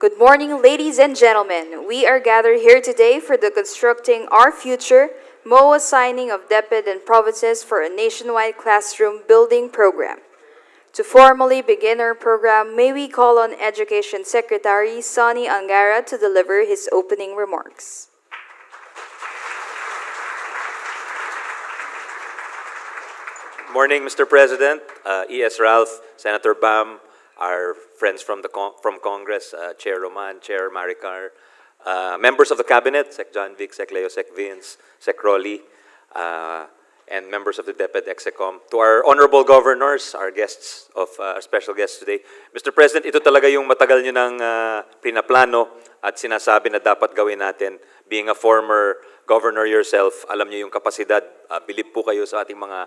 Good morning, ladies and gentlemen. We are gathered here today for the Constructing Our Future MOA signing of DepEd and provinces for a nationwide classroom building program. To formally begin our program, may we call on Education Secretary Sonny Angara to deliver his opening remarks. Morning, Mr. President, E.S. Ralph, Senator Bam, our friends from Congress, Chair Roman, Chair Maricar, members of the Cabinet, Sec John Vic, Sec Leo, Sec Vince, Sec Rolly, and members of the DepEd Execom. To our honorable governors, our guests our special guests today. Mr. President, ito talaga yung matagal nyo ng pinaplano at sinasabi na dapat gawin natin. Being a former governor yourself, alam niyo yung kapasidad, bilib po kayo sa ating mga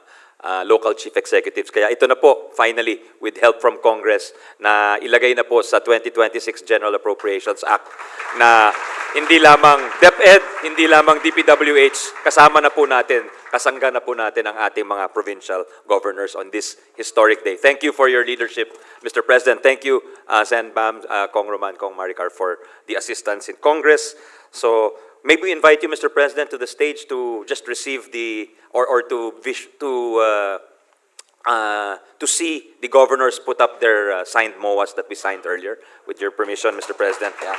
local chief executives. Kaya ito na po, finally, with help from Congress, na ilagay na po sa 2026 General Appropriations Act na hindi lamang DepEd, hindi lamang DPWH, kasama na po natin, kasangga na po natin ang ating mga provincial governors on this historic day. Thank you for your leadership, Mr. President. Thank you, Sen. Bam, Kong Roman, Kong Maricar, for the assistance in Congress. So, may we invite you, Mr. President, to the stage to just receive the, or to see the governors put up their signed MOAs that we signed earlier. With your permission, Mr. President. Yeah.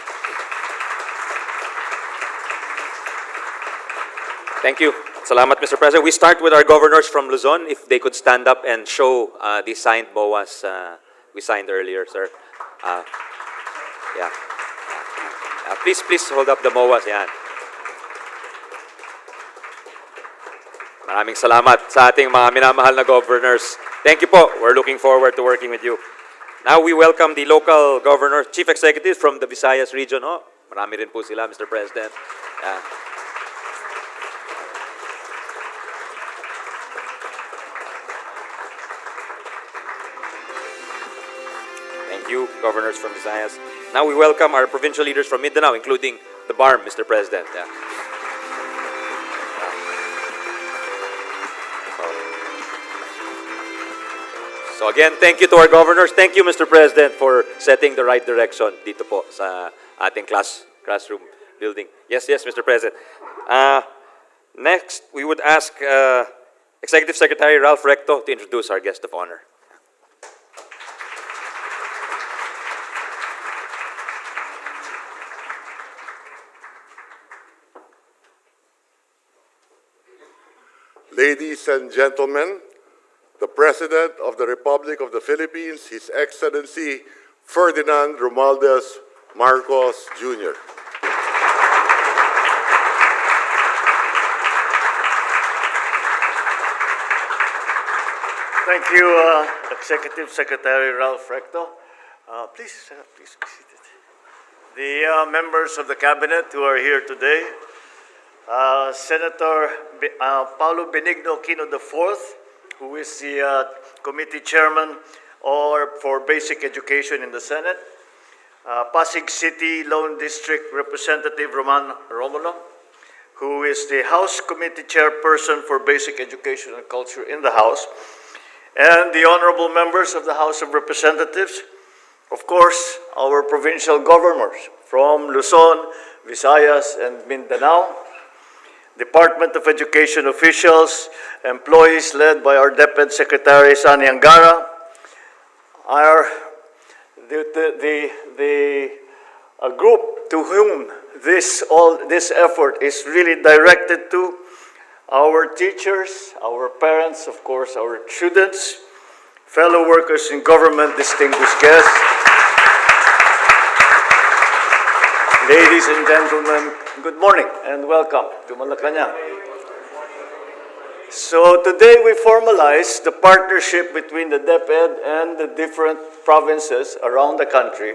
Thank you. Salamat, Mr. President. We start with our governors from Luzon. If they could stand up and show the signed MOAs we signed earlier, sir. Yeah. Please hold up the MOAs. Yan. Maraming salamat sa ating mga minamahal na governors. Thank you po. We're looking forward to working with you. Now we welcome the local governor, chief executives from the Visayas region. Oh, marami rin po sila, Mr. President. Yeah. Thank you, governors from Visayas. Now we welcome our provincial leaders from Mindanao, including the BARM, Mr. President. Yeah. So again, thank you to our governors. Thank you, Mr. President, for setting the right direction dito po sa ating classroom building. Yes, Mr. President. Next, we would ask Executive Secretary Ralph Recto to introduce our guest of honor. Ladies and gentlemen, the President of the Republic of the Philippines, His Excellency Ferdinand Romualdez Marcos, Jr. Thank you, Executive Secretary Ralph Recto. Please be seated. The members of the Cabinet who are here today, Senator Paulo Benigno Aquino IV, who is the committee chairman for basic education in the Senate, Pasig City Lone District Representative Roman Romulo, who is the House Committee chairperson for basic education and culture in the House, and the honorable members of the House of Representatives, of course, our provincial governors from Luzon, Visayas, and Mindanao, Department of Education officials, employees led by our DepEd Secretary Sonny Angara, a group to whom this effort is really directed to, our teachers, our parents, of course, our students, fellow workers in government, distinguished guests, ladies and gentlemen, good morning and welcome to Malacanang. So today we formalize the partnership between the DepEd and the different provinces around the country,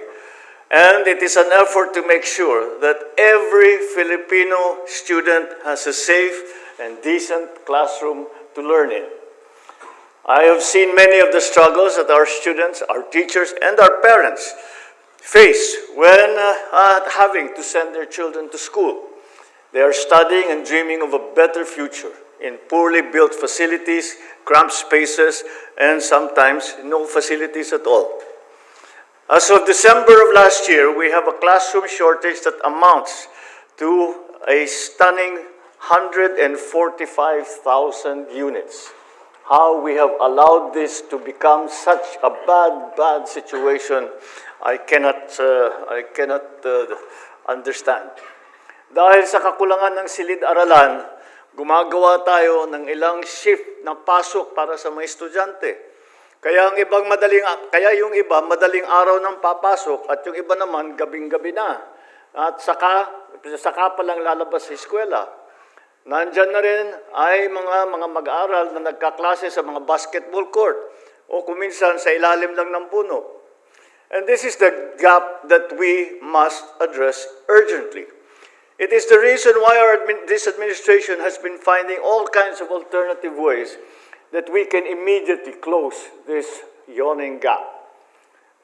and it is an effort to make sure that every Filipino student has a safe and decent classroom to learn in. I have seen many of the struggles that our students, our teachers, and our parents face when having to send their children to school. They are studying and dreaming of a better future in poorly built facilities, cramped spaces, and sometimes no facilities at all. As of December of last year, we have a classroom shortage that amounts to a stunning 145,000 units. How we have allowed this to become such a bad situation, I cannot understand. Dahil sa kakulangan ng silid-aralan, gumagawa tayo ng ilang shift na pasok para sa mga estudyante. Kaya yung iba madaling araw nang papasok at yung iba naman gabing-gabi na. At saka pa lang lalabas sa eskwela. Nandyan na rin ay mga mag-aaral na nagkaklase sa mga basketball court o kuminsan sa ilalim lang ng puno. And this is the gap that we must address urgently. It is the reason why this administration has been finding all kinds of alternative ways that we can immediately close this yawning gap.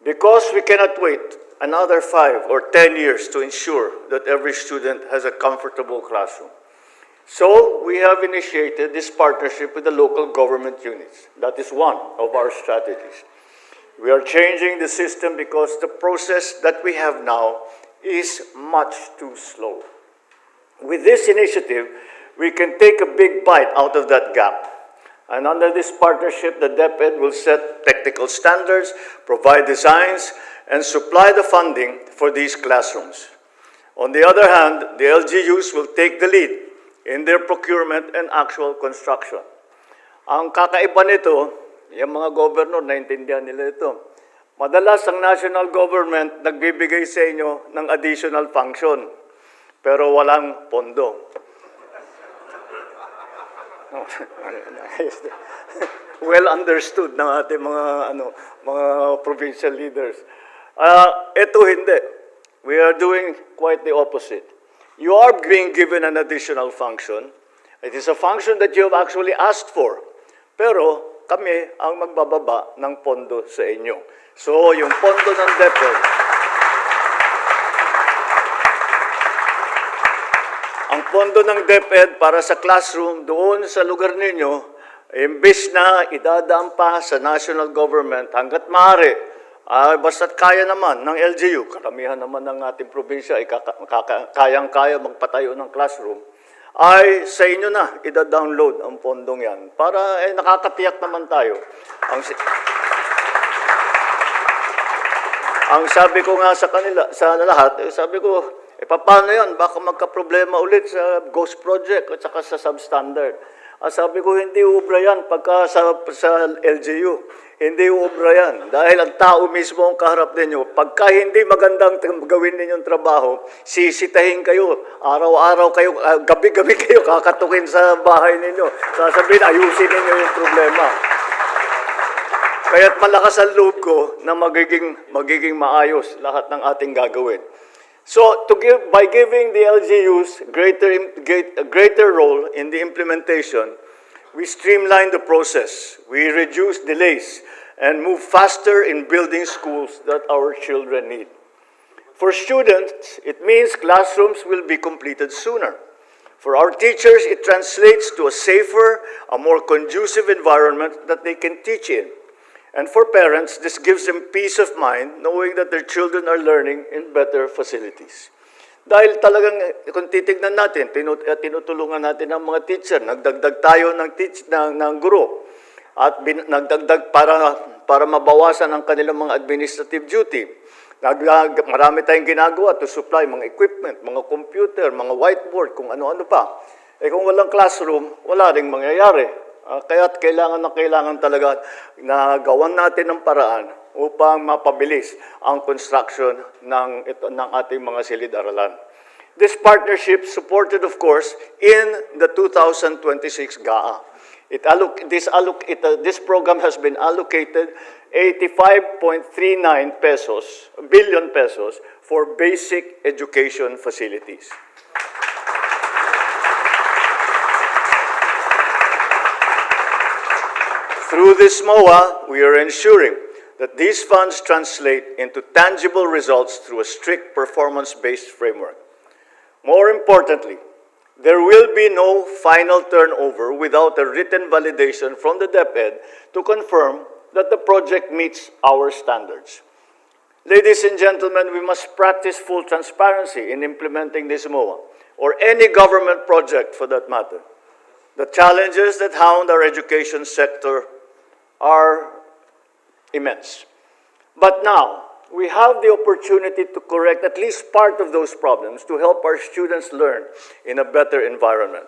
Because we cannot wait another 5 or 10 years to ensure that every student has a comfortable classroom. So we have initiated this partnership with the local government units. That is one of our strategies. We are changing the system because the process that we have now is much too slow. With this initiative, we can take a big bite out of that gap. And under this partnership, the DepEd will set technical standards, provide designs, and supply the funding for these classrooms. On the other hand, the LGUs will take the lead in their procurement and actual construction. Ang kakaiba nito, yung mga governor, naintindihan nila ito. Madalas ang national government nagbibigay sa inyo ng additional function, pero walang pondo. Well understood ng ating mga provincial leaders. Ito hindi. We are doing quite the opposite. You are being given an additional function. It is a function that you have actually asked for. Pero kami ang magbababa ng pondo sa inyo. So, yung pondo ng DepEd, ang pondo ng DepEd para sa classroom doon sa lugar ninyo, imbes na idadaan pa sa national government hanggat maaari, basta't kaya naman ng LGU, karamihan naman ng ating probinsya ay kayang-kaya magpatayo ng classroom, ay sa inyo na ida-download ang pondong yan. Para nakakatiyak naman tayo. Ang sabi ko nga sa kanila, sa lahat, sabi ko, paano yan? Baka magka-problema ulit sa Ghost Project at saka sa substandard. Sabi ko, hindi ubra yan pagka sa LGU. Hindi ubra yan. Dahil ang tao mismo ang kaharap ninyo. Pagka hindi magandang gawin ninyong trabaho, sisitahin kayo. Araw-araw kayo, gabi-gabi kayo kakatukin sa bahay ninyo. Sasabihin, ayusin ninyo yung problema. Kaya't malakas ang loob ko na magiging maayos lahat ng ating gagawin. So, by giving the LGUs a greater role in the implementation, we streamline the process, we reduce delays, and move faster in building schools that our children need. For students, it means classrooms will be completed sooner. For our teachers, it translates to a safer, a more conducive environment that they can teach in. And for parents, this gives them peace of mind knowing that their children are learning in better facilities. Dahil talagang, kung titignan natin, tinutulungan natin ang mga teacher, nagdagdag tayo ng guro, at nagdagdag para mabawasan ang kanilang mga administrative duty. Marami tayong ginagawa to supply mga equipment, mga computer, mga whiteboard, kung ano-ano pa. Kung walang classroom, wala ring mangyayari. Kaya't kailangan talaga na gawan natin ng paraan upang mapabilis ang construction ng ating mga silid-aralan. This partnership supported, of course, in the 2026 GAA. This program has been allocated 85.39 billion pesos for basic education facilities. Through this MOA, we are ensuring that these funds translate into tangible results through a strict performance-based framework. More importantly, there will be no final turnover without a written validation from the DepEd to confirm that the project meets our standards. Ladies and gentlemen, we must practice full transparency in implementing this MOA, or any government project for that matter. The challenges that hound our education sector are immense. But now, we have the opportunity to correct at least part of those problems to help our students learn in a better environment.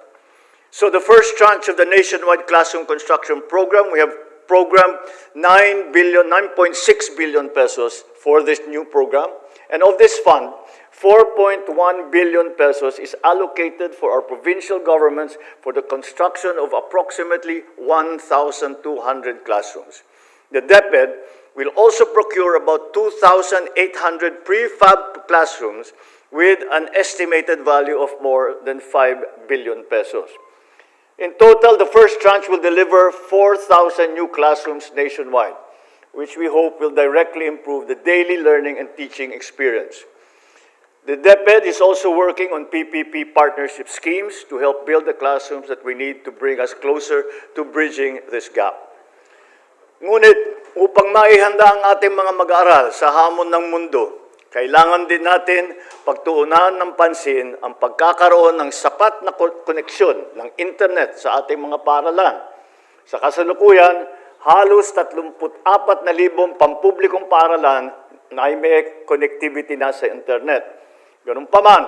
So the first tranche of the nationwide classroom construction program, we have programmed 9.6 billion pesos for this new program. And of this fund, 4.1 billion pesos is allocated for our provincial governments for the construction of approximately 1,200 classrooms. The DepEd will also procure about 2,800 prefab classrooms with an estimated value of more than 5 billion pesos. In total, the first tranche will deliver 4,000 new classrooms nationwide, which we hope will directly improve the daily learning and teaching experience. The DepEd is also working on PPP partnership schemes to help build the classrooms that we need to bring us closer to bridging this gap. Ngunit, upang maihanda ang ating mga mag-aaral sa hamon ng mundo, kailangan din natin pagtuunan ng pansin ang pagkakaroon ng sapat na koneksyon ng internet sa ating mga paaralan. Sa kasalukuyan, halos 34,000 pampublikong paaralan na may connectivity na sa internet. Ganun pa man,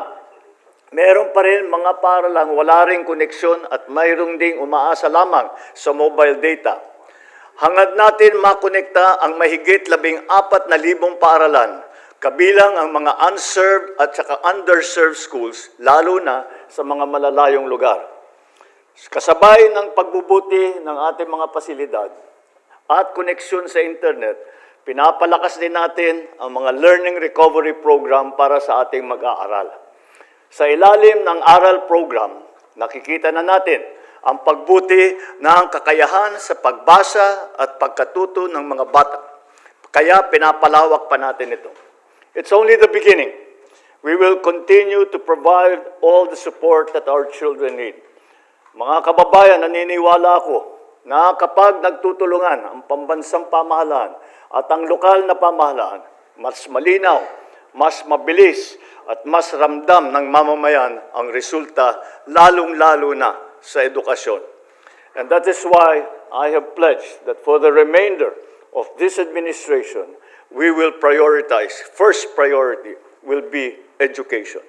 meron pa rin mga paaralang wala ring koneksyon at mayroong ding umaasa lamang sa mobile data. Hangad natin makonekta ang mahigit 14,000 paaralan, kabilang ang mga unserved at saka underserved schools, lalo na sa mga malalayong lugar. Kasabay ng pagbubuti ng ating mga pasilidad at koneksyon sa internet, pinapalakas din natin ang mga learning recovery program para sa ating mag-aaral. Sa ilalim ng aral program, nakikita na natin ang pagbuti ng kakayahan sa pagbasa at pagkatuto ng mga bata. Kaya pinapalawak pa natin ito. It's only the beginning. We will continue to provide all the support that our children need. Mga kababayan, naniniwala ako na kapag nagtutulungan ang pambansang pamahalaan at ang lokal na pamahalaan, mas malinaw, mas mabilis, at mas ramdam ng mamamayan ang resulta, lalong-lalo na sa edukasyon. And that is why I have pledged that for the remainder of this administration, we will prioritize, first priority will be education.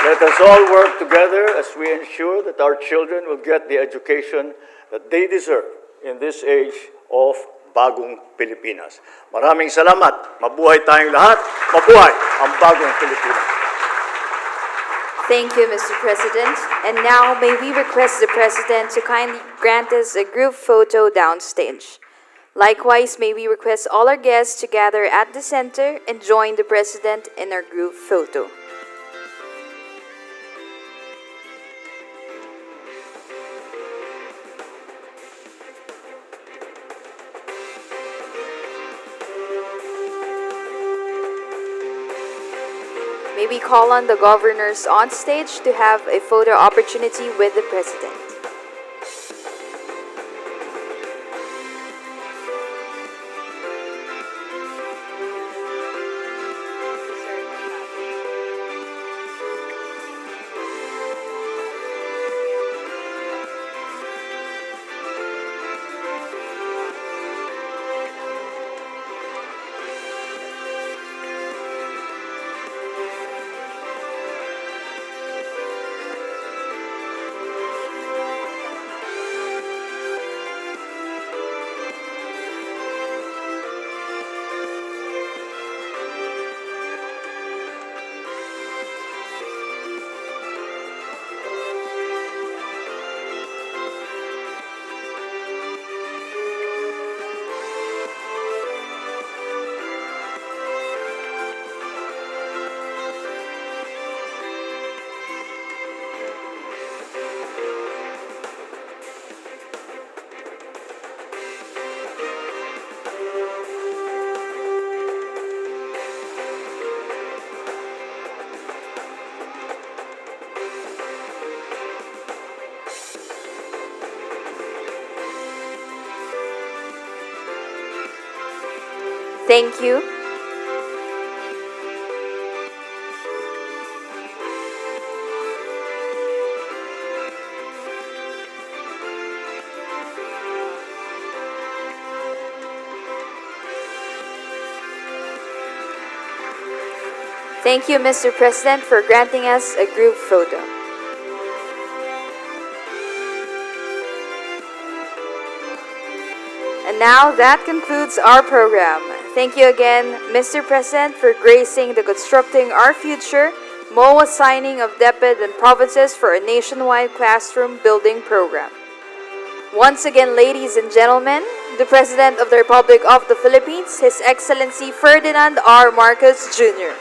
Let us all work together as we ensure that our children will get the education that they deserve in this age of bagong Pilipinas. Maraming salamat. Mabuhay tayong lahat. Mabuhay ang bagong Pilipinas. Thank you, Mr. President. And now, may we request the President to kindly grant us a group photo downstage. Likewise, may we request all our guests to gather at the center and join the President in our group photo. May we call on the governors on stage to have a photo opportunity with the President. Thank you. Thank you, Mr. President, for granting us a group photo. And now that concludes our program. Thank you again, Mr. President, for gracing the Constructing Our Future MOA signing of DepEd and provinces for a nationwide classroom building program. Once again, ladies and gentlemen, the President of the Republic of the Philippines, His Excellency Ferdinand R. Marcos Jr.